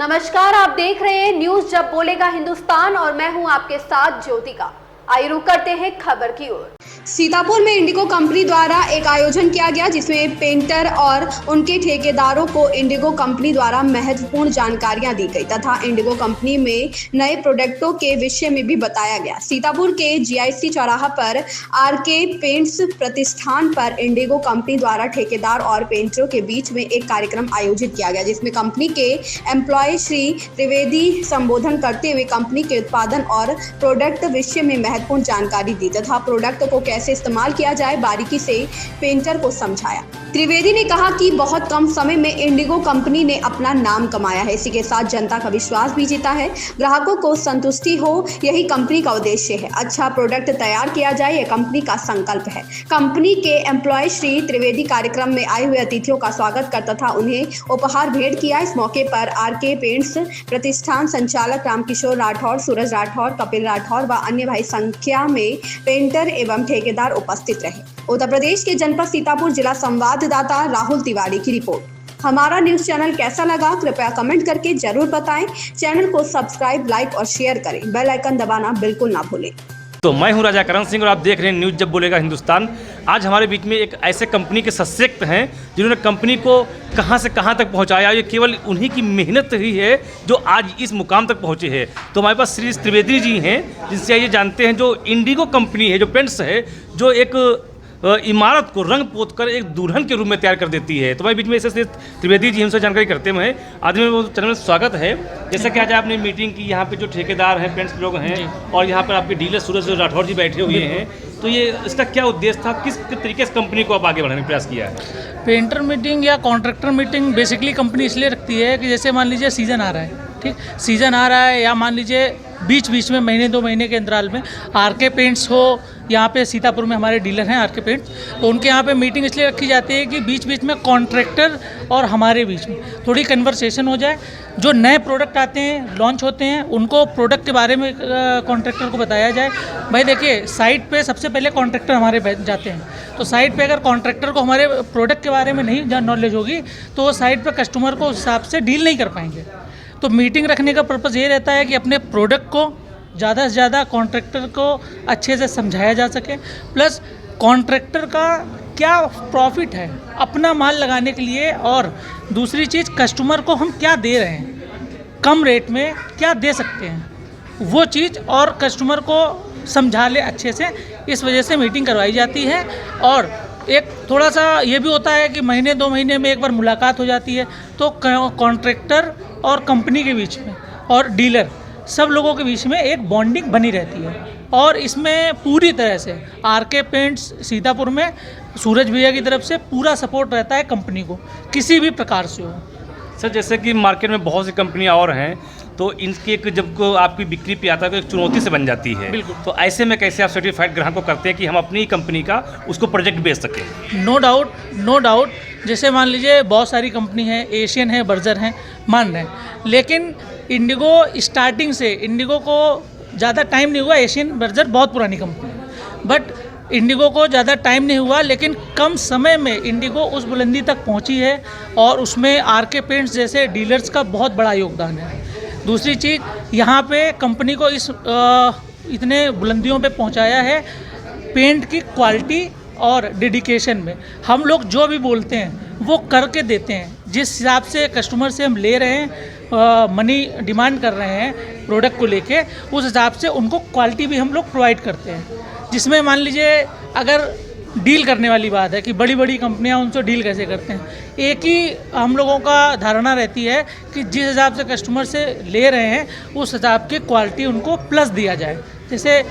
नमस्कार, आप देख रहे हैं न्यूज जब बोलेगा हिंदुस्तान और मैं हूं आपके साथ ज्योतिका। आइए रुक करते हैं खबर की ओर। सीतापुर में इंडिगो कंपनी द्वारा एक आयोजन किया गया जिसमें पेंटर और उनके ठेकेदारों को इंडिगो कंपनी द्वारा महत्वपूर्ण जानकारियां दी गई तथा इंडिगो कंपनी में नए प्रोडक्टों के विषय में भी बताया गया। सीतापुर के GIC चौराहा पर RK पेंट्स प्रतिष्ठान पर इंडिगो कंपनी द्वारा ठेकेदार और पेंटरों के बीच में एक कार्यक्रम आयोजित किया गया जिसमें कंपनी के एम्प्लॉय श्री त्रिवेदी संबोधन करते हुए कंपनी के उत्पादन और प्रोडक्ट विषय में महत्वपूर्ण जानकारी दी तथा प्रोडक्ट को कैसे इस्तेमाल किया जाए बारीकी से पेंटर को समझाया। त्रिवेदी ने कहा कि बहुत कम समय में इंडिगो कंपनी ने अपना नाम कमाया है, इसी के साथ जनता का विश्वास भी जीता है। ग्राहकों को संतुष्टि हो यही कंपनी का उद्देश्य है। अच्छा प्रोडक्ट तैयार किया जाए यह कंपनी का संकल्प है। कंपनी के एम्प्लॉय श्री त्रिवेदी कार्यक्रम में आए हुए अतिथियों का स्वागत कर तथा उन्हें उपहार भेंट किया। इस मौके पर RK पेंट्स प्रतिष्ठान संचालक रामकिशोर राठौर, सूरज राठौर, कपिल राठौर व अन्य भारी संख्या में पेंटर एवं ठेकेदार उपस्थित रहे। उत्तर प्रदेश के जनपद सीतापुर जिला संवाददाता राहुल तिवारी की रिपोर्ट। हमारा न्यूज चैनल कैसा लगा कृपया कमेंट करके जरूर बताएं। चैनल को सब्सक्राइब, लाइक और शेयर करें। बेल आइकन दबाना बिल्कुल ना भूलें। तो मैं हूं राजा करण सिंह और आप देख रहे हैं न्यूज़ जब बोलेगा हिंदुस्तान। आज हमारे बीच में एक ऐसे कंपनी के सशक्त हैं जिन्होंने कंपनी को कहां से कहां तक पहुंचाया। ये केवल उन्हीं की मेहनत ही है जो आज इस मुकाम तक पहुंचे हैं। तो हमारे पास श्री त्रिवेदी जी हैं जिनसे आइए जानते हैं जो इंडिगो कंपनी है, जो पेंट्स है, जो एक इमारत को रंग पोत कर एक दुल्हन के रूप में तैयार कर देती है। तो मैं बीच में ऐसे त्रिवेदी जी हमसे जानकारी करते हैं। आदमी में चैनल में स्वागत है। जैसा कि आज आपने मीटिंग की, यहाँ पे जो ठेकेदार हैं, पेंट्स लोग हैं और यहाँ पर आपके डीलर सूरज राठौर जी बैठे हुए हैं, तो ये इसका क्या उद्देश्य था, किस तरीके से कंपनी को आप आगे बढ़ाने का प्रयास किया है? पेंटर मीटिंग या कॉन्ट्रैक्टर मीटिंग बेसिकली कंपनी इसलिए रखती है कि जैसे मान लीजिए सीज़न आ रहा है, ठीक, सीज़न आ रहा है या मान लीजिए बीच बीच में महीने 2 महीने के अंतराल में RK पेंट्स हो, यहाँ पे सीतापुर में हमारे डीलर हैं RK पेंट्स, तो उनके यहाँ पे मीटिंग इसलिए रखी जाती है कि बीच बीच में कॉन्ट्रैक्टर और हमारे बीच में थोड़ी कन्वर्सेशन हो जाए। जो नए प्रोडक्ट आते हैं, लॉन्च होते हैं, उनको प्रोडक्ट के बारे में कॉन्ट्रैक्टर को बताया जाए। भाई देखिए, साइट पे सबसे पहले कॉन्ट्रैक्टर हमारे जाते हैं, तो साइट पे अगर कॉन्ट्रैक्टर को हमारे प्रोडक्ट के बारे में नहीं नॉलेज होगी तो वो साइट पर कस्टमर को उस हिसाब से डील नहीं कर पाएंगे। तो मीटिंग रखने का पर्पज़ ये रहता है कि अपने प्रोडक्ट को ज़्यादा से ज़्यादा कॉन्ट्रैक्टर को अच्छे से समझाया जा सके, प्लस कॉन्ट्रैक्टर का क्या प्रॉफिट है अपना माल लगाने के लिए, और दूसरी चीज़ कस्टमर को हम क्या दे रहे हैं, कम रेट में क्या दे सकते हैं, वो चीज़ और कस्टमर को समझा ले अच्छे से। इस वजह से मीटिंग करवाई जाती है। और एक थोड़ा सा ये भी होता है कि महीने 2 महीने में एक बार मुलाकात हो जाती है, तो कॉन्ट्रैक्टर और कंपनी के बीच में और डीलर सब लोगों के बीच में एक बॉन्डिंग बनी रहती है। और इसमें पूरी तरह से RK पेंट्स सीतापुर में सूरज भैया की तरफ से पूरा सपोर्ट रहता है कंपनी को, किसी भी प्रकार से हो। सर, जैसे कि मार्केट में बहुत सी कंपनियां और हैं, तो इनकी एक जब को आपकी बिक्री पे आता है तो एक चुनौती से बन जाती है। बिल्कुल। तो ऐसे में कैसे आप सर्टिफाइड ग्राहक को करते हैं कि हम अपनी कंपनी का उसको प्रोजेक्ट बेच सकें? No doubt. जैसे मान लीजिए बहुत सारी कंपनी है, एशियन है, बर्जर हैं, मान रहे हैं, लेकिन इंडिगो स्टार्टिंग से इंडिगो को ज़्यादा टाइम नहीं हुआ। एशियन बर्जर बहुत पुरानी कंपनी है, बट इंडिगो को ज़्यादा टाइम नहीं हुआ, लेकिन कम समय में इंडिगो उस बुलंदी तक पहुंची है और उसमें RK पेंट्स जैसे डीलर्स का बहुत बड़ा योगदान है। दूसरी चीज़, यहाँ पे कंपनी को इतने बुलंदियों पे पहुंचाया है पेंट की क्वालिटी और डेडिकेशन में। हम लोग जो भी बोलते हैं वो करके देते हैं। जिस हिसाब से कस्टमर से हम ले रहे हैं, मनी डिमांड कर रहे हैं प्रोडक्ट को लेके, उस हिसाब से उनको क्वालिटी भी हम लोग प्रोवाइड करते हैं। जिसमें मान लीजिए अगर डील करने वाली बात है कि बड़ी बड़ी कंपनियां उनसे डील कैसे करते हैं, एक ही हम लोगों का धारणा रहती है कि जिस हिसाब से कस्टमर से ले रहे हैं उस हिसाब की क्वालिटी उनको प्लस दिया जाए। जैसे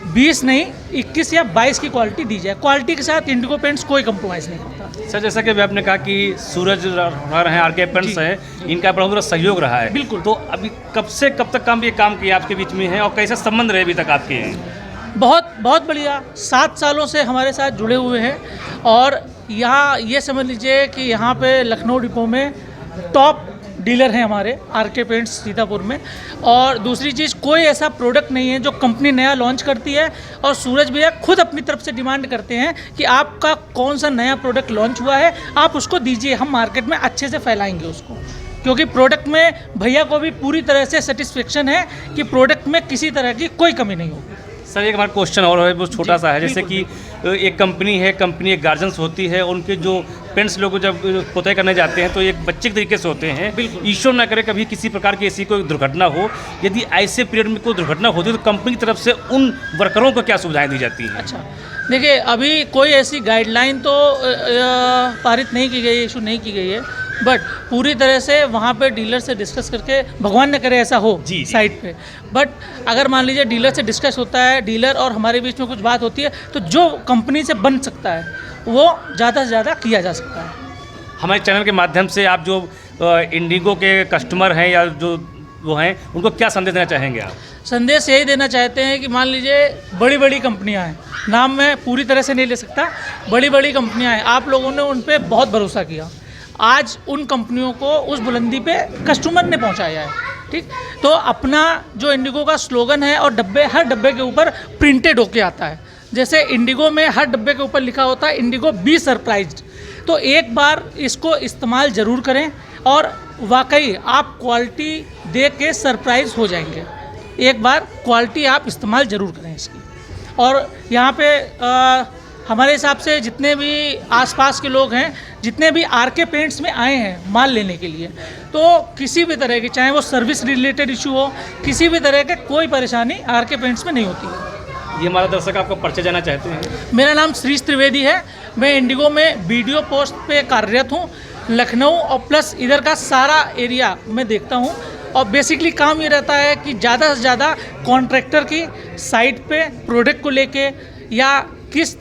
20 नहीं 21 या 22 की क्वालिटी दी जाए। क्वालिटी के साथ इंडिगो पेंट्स कोई कंप्रोमाइज़ नहीं करता। सर, जैसा कि आपने कहा कि सूरज राठौर हैं, RK पेंट्स हैं, इनका बड़ा सहयोग रहा है। बिल्कुल। तो अभी कब से कब तक ये काम किया आपके बीच में है और कैसे संबंध रहे अभी तक आपके हैं? बहुत बढ़िया। 7 सालों से हमारे साथ जुड़े हुए हैं और यहाँ ये समझ लीजिए कि यहाँ पे लखनऊ डिपो में टॉप डीलर हैं हमारे RK पेंट्स सीतापुर में। और दूसरी चीज़, कोई ऐसा प्रोडक्ट नहीं है जो कंपनी नया लॉन्च करती है और सूरज भैया खुद अपनी तरफ से डिमांड करते हैं कि आपका कौन सा नया प्रोडक्ट लॉन्च हुआ है आप उसको दीजिए, हम मार्केट में अच्छे से फैलाएंगे उसको। क्योंकि प्रोडक्ट में भैया को भी पूरी तरह से सेटिस्फेक्शन है कि प्रोडक्ट में किसी तरह की कोई कमी नहीं होगी। सर एक हमारा क्वेश्चन और है, वो छोटा सा है, जैसे कि एक कंपनी है, कंपनी एक गार्जियंस होती है, उनके जो पेरेंट्स लोग जब पुताई करने जाते हैं तो एक बच्चे के तरीके से होते हैं। ईश्वर ना करे कभी किसी प्रकार की ऐसी कोई दुर्घटना हो, यदि ऐसे पीरियड में कोई दुर्घटना होती है तो कंपनी की तरफ से उन वर्करों को क्या सुविधाएं दी जाती हैं? अच्छा, देखिए अभी कोई ऐसी गाइडलाइन तो पारित नहीं की गई है, इशू नहीं की गई है, बट पूरी तरह से वहाँ पे डीलर से डिस्कस करके, भगवान न करे ऐसा हो जी। साइट पे, बट अगर मान लीजिए डीलर से डिस्कस होता है, डीलर और हमारे बीच में कुछ बात होती है, तो जो कंपनी से बन सकता है वो ज़्यादा से ज़्यादा किया जा सकता है। हमारे चैनल के माध्यम से आप जो इंडिगो के कस्टमर हैं या जो वो हैं, उनको क्या संदेश देना चाहेंगे आप? संदेश यही देना चाहते हैं कि मान लीजिए बड़ी बड़ी कंपनियां हैं, नाम मैं पूरी तरह से नहीं ले सकता, बड़ी बड़ी कंपनियां हैं, आप लोगों ने उन पे बहुत भरोसा किया, आज उन कंपनियों को उस बुलंदी पे कस्टमर ने पहुंचाया है, ठीक। तो अपना जो इंडिगो का स्लोगन है और डब्बे, हर डब्बे के ऊपर प्रिंटेड होके आता है, जैसे इंडिगो में हर डब्बे के ऊपर लिखा होता है इंडिगो बी सरप्राइज्ड। तो एक बार इसको इस्तेमाल ज़रूर करें और वाकई आप क्वालिटी देख के सरप्राइज हो जाएंगे। एक बार क्वालिटी आप इस्तेमाल ज़रूर करें इसकी। और यहाँ पे हमारे हिसाब से जितने भी आसपास के लोग हैं, जितने भी आरके पेंट्स में आए हैं माल लेने के लिए, तो किसी भी तरह की, चाहे वो सर्विस रिलेटेड इशू हो, किसी भी तरह के कोई परेशानी आरके पेंट्स में नहीं होती है। ये हमारा दर्शक आपका परिचय जानना चाहते हैं। मेरा नाम श्रीश त्रिवेदी है, मैं इंडिगो में वीडियो पोस्ट पे कार्यरत हूँ। लखनऊ और प्लस इधर का सारा एरिया मैं देखता हूँ, और बेसिकली काम ये रहता है कि ज़्यादा से ज़्यादा कॉन्ट्रैक्टर की साइट पे प्रोडक्ट को लेके, या किस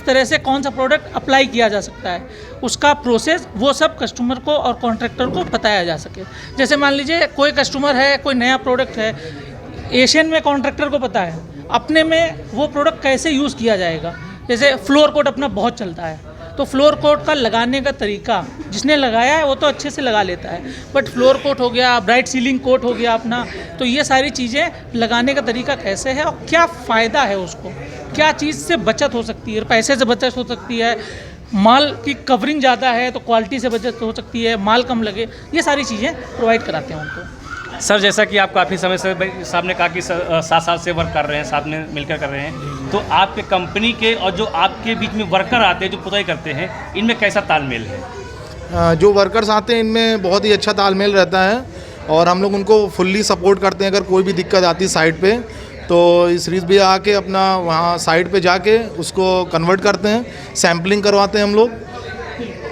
तरह से कौन सा प्रोडक्ट अप्लाई किया जा सकता है, उसका प्रोसेस वो सब कस्टमर को और कॉन्ट्रैक्टर को बताया जा सके। जैसे मान लीजिए कोई कस्टमर है, कोई नया प्रोडक्ट है, एशियन में कॉन्ट्रैक्टर को पता है अपने में वो प्रोडक्ट कैसे यूज़ किया जाएगा। जैसे फ्लोर कोट अपना बहुत चलता है, तो फ्लोर कोट का लगाने का तरीका जिसने लगाया है वो तो अच्छे से लगा लेता है, बट फ्लोर कोट हो गया, ब्राइट सीलिंग कोट हो गया अपना, तो ये सारी चीज़ें लगाने का तरीका कैसे है और क्या फ़ायदा है उसको, क्या चीज़ से बचत हो सकती है, पैसे से बचत हो सकती है, माल की कवरिंग ज़्यादा है तो क्वालिटी से बचत हो सकती है, माल कम लगे, ये सारी चीज़ें प्रोवाइड कराते हैं उनको। सर जैसा कि आप काफ़ी समय से साहब ने कहा कि 7 साल से वर्क कर रहे हैं, साथ में मिलकर कर रहे हैं, तो आपके कंपनी के और जो आपके बीच में वर्कर आते हैं जो पुताई करते हैं, इनमें कैसा तालमेल है? जो वर्कर्स आते हैं इनमें बहुत ही अच्छा तालमेल रहता है, और हम लोग उनको फुल्ली सपोर्ट करते हैं। अगर कोई भी दिक्कत आती है साइट पे, तो श्रीश भैया आके अपना वहाँ साइट पे जाके उसको कन्वर्ट करते हैं, सैम्पलिंग करवाते हैं हम लोग,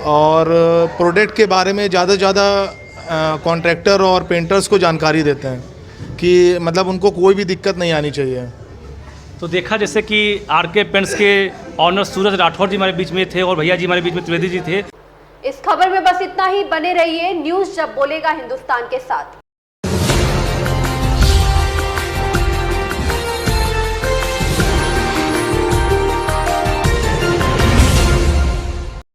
और प्रोडक्ट के बारे में ज़्यादा से ज़्यादा कॉन्ट्रैक्टर और पेंटर्स को जानकारी देते हैं कि मतलब उनको कोई भी दिक्कत नहीं आनी चाहिए। तो देखा जैसे कि आरके पेंट्स के ऑनर सूरज राठौर जी हमारे बीच में थे और भैया जी हमारे बीच में त्रिवेदी जी थे। इस खबर में बस इतना ही। बने रहिए न्यूज़ जब बोलेगा हिंदुस्तान के साथ।